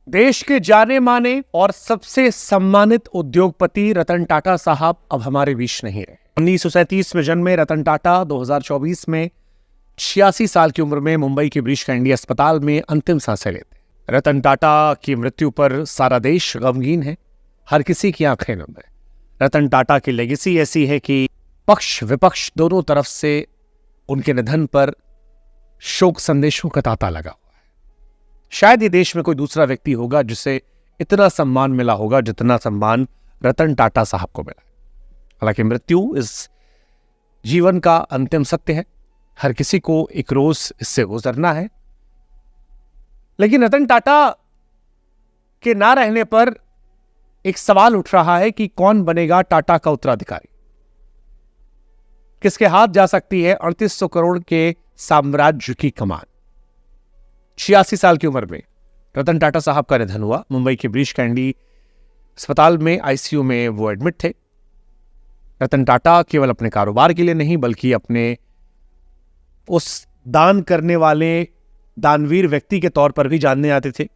देश के जाने माने और सबसे सम्मानित उद्योगपति रतन टाटा साहब अब हमारे बीच नहीं रहे। 1937 में जन्मे रतन टाटा 2024 में 86 साल की उम्र में मुंबई के ब्रीच कैंडी अस्पताल में अंतिम सांसें लेते। रतन टाटा की मृत्यु पर सारा देश गमगीन है, हर किसी की आंखें नम है। रतन टाटा की लेगेसी ऐसी है कि पक्ष विपक्ष दोनों तरफ से उनके निधन पर शोक संदेशों का तांता लगा हुआ है। शायद ही देश में कोई दूसरा व्यक्ति होगा जिसे इतना सम्मान मिला होगा जितना सम्मान रतन टाटा साहब को मिला। हालांकि मृत्यु इस जीवन का अंतिम सत्य है, हर किसी को एक रोज इससे गुजरना है। लेकिन रतन टाटा के ना रहने पर एक सवाल उठ रहा है कि कौन बनेगा टाटा का उत्तराधिकारी। किसके हाथ जा सकती है 3800 करोड़ के साम्राज्य की कमान। 86 साल की उम्र में रतन टाटा साहब का निधन हुआ। मुंबई के ब्रीच कैंडी अस्पताल में आईसीयू में वो एडमिट थे। रतन टाटा केवल अपने कारोबार के लिए नहीं बल्कि अपने उस दान करने वाले दानवीर व्यक्ति के तौर पर भी जानने आते थे।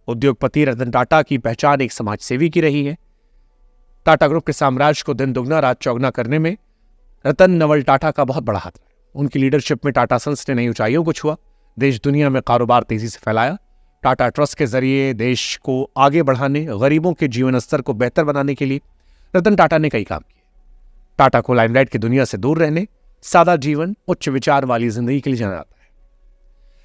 उद्योगपति रतन टाटा की पहचान एक समाज सेवी की रही है। टाटा ग्रुप के साम्राज्य को दिन दुगना रात चौगुना करने में रतन नवल टाटा का बहुत बड़ा हाथ रहा। उनकी लीडरशिप में टाटा सन्स ने नई ऊंचाइयों को छुआ, देश दुनिया में कारोबार तेजी से फैलाया। टाटा ट्रस्ट के जरिए देश को आगे बढ़ाने, गरीबों के जीवन स्तर को बेहतर बनाने के लिए रतन टाटा ने कई काम किए। टाटा को लाइमलाइट की दुनिया से दूर रहने, सादा जीवन, उच्च विचार वाली जिंदगी के लिए जाना जाता है।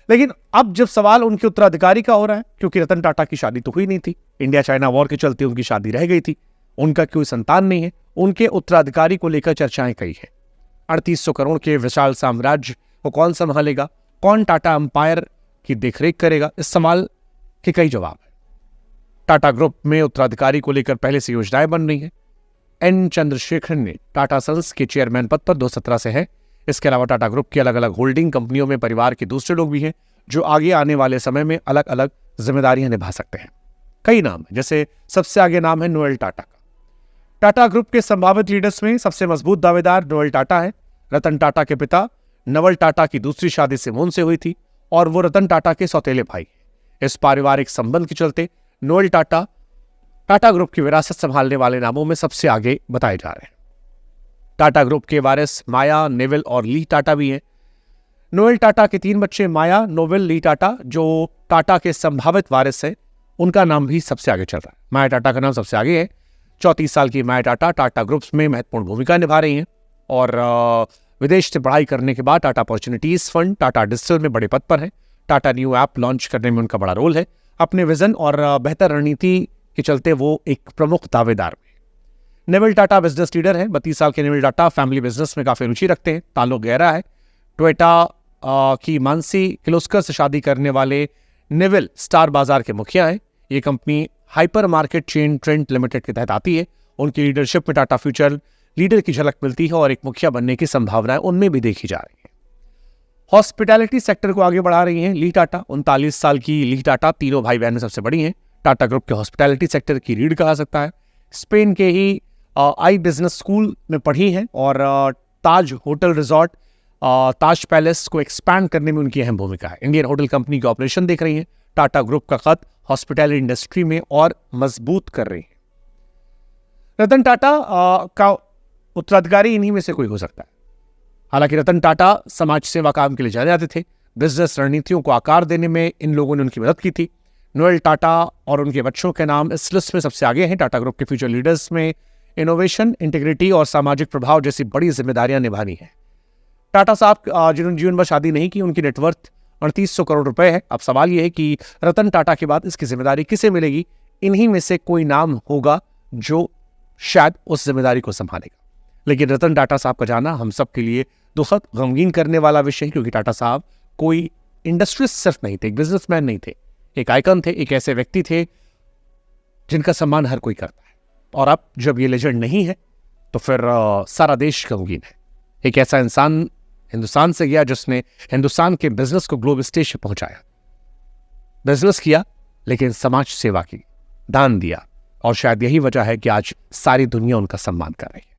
लेकिन अब जब सवाल उनके उत्तराधिकारी का हो रहा है, क्योंकि रतन टाटा की शादी तो हुई नहीं थी, इंडिया चाइना वॉर के चलते उनकी शादी रह गई थी, उनका कोई संतान नहीं है, उनके उत्तराधिकारी को लेकर चर्चाएं कई है। 3800 करोड़ के विशाल साम्राज्य को कौन संभालेगा, कौन टाटा अंपायर की देखरेख करेगा, इस सवाल के कई जवाब है। टाटा ग्रुप में उत्तराधिकारी को लेकर पहले से योजनाएं बन रही है। एन चंद्रशेखरन ने टाटा सन्स के चेयरमैन पद पर 2017 से है। इसके अलावा टाटा ग्रुप की अलग अलग होल्डिंग कंपनियों में परिवार के दूसरे लोग भी हैं जो आगे आने वाले समय में अलग अलग जिम्मेदारियां निभा सकते हैं। कई नाम है, जैसे सबसे आगे नाम है नोएल टाटा का। टाटा ग्रुप के संभावित लीडर्स में सबसे मजबूत दावेदार नोएल टाटा है। रतन टाटा के पिता नवल टाटा की दूसरी शादी सिमोन से हुई थी और वो रतन टाटा के सौतेले भाई हैं। इस पारिवारिक संबंध के चलते नोएल टाटा टाटा ग्रुप की विरासत संभालने वाले नामों में सबसे आगे बताए जा रहे हैं। टाटा ग्रुप के वारिस माया, नेविल और ली टाटा भी हैं। नोएल टाटा के 3 बच्चे माया, नोवेल, ली टाटा जो टाटा के संभावित वारिस हैं, उनका नाम भी सबसे आगे चल रहा है। माया टाटा का नाम सबसे आगे है। 34 साल की माया टाटा टाटा ग्रुप में महत्वपूर्ण भूमिका निभा रही हैं और विदेश से पढ़ाई करने के बाद Tata opportunities fund, Tata digital में बड़े पद पर है। टाटा न्यू ऐप लॉन्च करने में उनका बड़ा रोल है। अपने विजन और बेहतर रणनीति के चलते वो एक प्रमुख दावेदार हैं। नेविल टाटा बिजनेस लीडर है। 32 साल के नेविल टाटा फैमिली बिजनेस में काफी रुचि रखते हैं, ताल्लुक गहरा है। टोयोटा की मानसी किर्लोस्कर से शादी करने वाले नेविल स्टार बाजार के मुखिया हैं। ये company hyper market chain trend limited के तहत आती है। उनकी लीडरशिप में टाटा फ्यूचर लीडर की झलक मिलती है और एक मुखिया बनने की संभावनाएं उनमें भी देखी जा रही है। हॉस्पिटैलिटी सेक्टर को आगे बढ़ा रही हैं ली टाटा। 39 साल की ली टाटा तीनों भाई बहन में सबसे बड़ी हैं। टाटा ग्रुप के हॉस्पिटैलिटी सेक्टर की रीढ़ कहा सकता है। स्पेन के ही आई बिजनेस स्कूल में पढ़ी हैं और ताज होटल रिजॉर्ट, ताज पैलेस को एक्सपैंड करने में उनकी अहम भूमिका है। इंडियन होटल कंपनी के ऑपरेशन देख रही हैं। टाटा ग्रुप का कद हॉस्पिटैलिटी इंडस्ट्री में और मजबूत कर रही है। रतन टाटा का उत्तराधिकारी इन्हीं में से कोई हो सकता है। हालांकि रतन टाटा समाज सेवा काम के लिए जाने जाते थे। बिजनेस रणनीतियों को आकार देने में इन लोगों ने उनकी मदद की थी। नोएल टाटा और उनके बच्चों के नाम इस लिस्ट में सबसे आगे हैं। टाटा ग्रुप के फ्यूचर लीडर्स में इनोवेशन, इंटीग्रिटी और सामाजिक प्रभाव जैसी बड़ी जिम्मेदारियां निभानी है। टाटा साहब जिन्होंने जीवन भर शादी नहीं की, उनकी नेटवर्थ 3800 करोड़ रुपए है। अब सवाल यह है कि रतन टाटा के बाद इसकी जिम्मेदारी किसे मिलेगी। इन्हीं में से कोई नाम होगा जो शायद उस जिम्मेदारी को संभालेगा। लेकिन रतन टाटा साहब का जाना हम सब के लिए दुखद, गमगीन करने वाला विषय है, क्योंकि टाटा साहब कोई इंडस्ट्रियलिस्ट सिर्फ नहीं थे, एक बिजनेसमैन नहीं थे, एक आइकन थे, एक ऐसे व्यक्ति थे जिनका सम्मान हर कोई करता है। और अब जब ये लेजेंड नहीं है तो फिर सारा देश गमगीन है। एक ऐसा इंसान हिंदुस्तान से गया जिसने हिंदुस्तान के बिजनेस को ग्लोबल स्टेज पे पहुंचाया। बिजनेस किया लेकिन समाज सेवा की, दान दिया, और शायद यही वजह है कि आज सारी दुनिया उनका सम्मान कर रही है।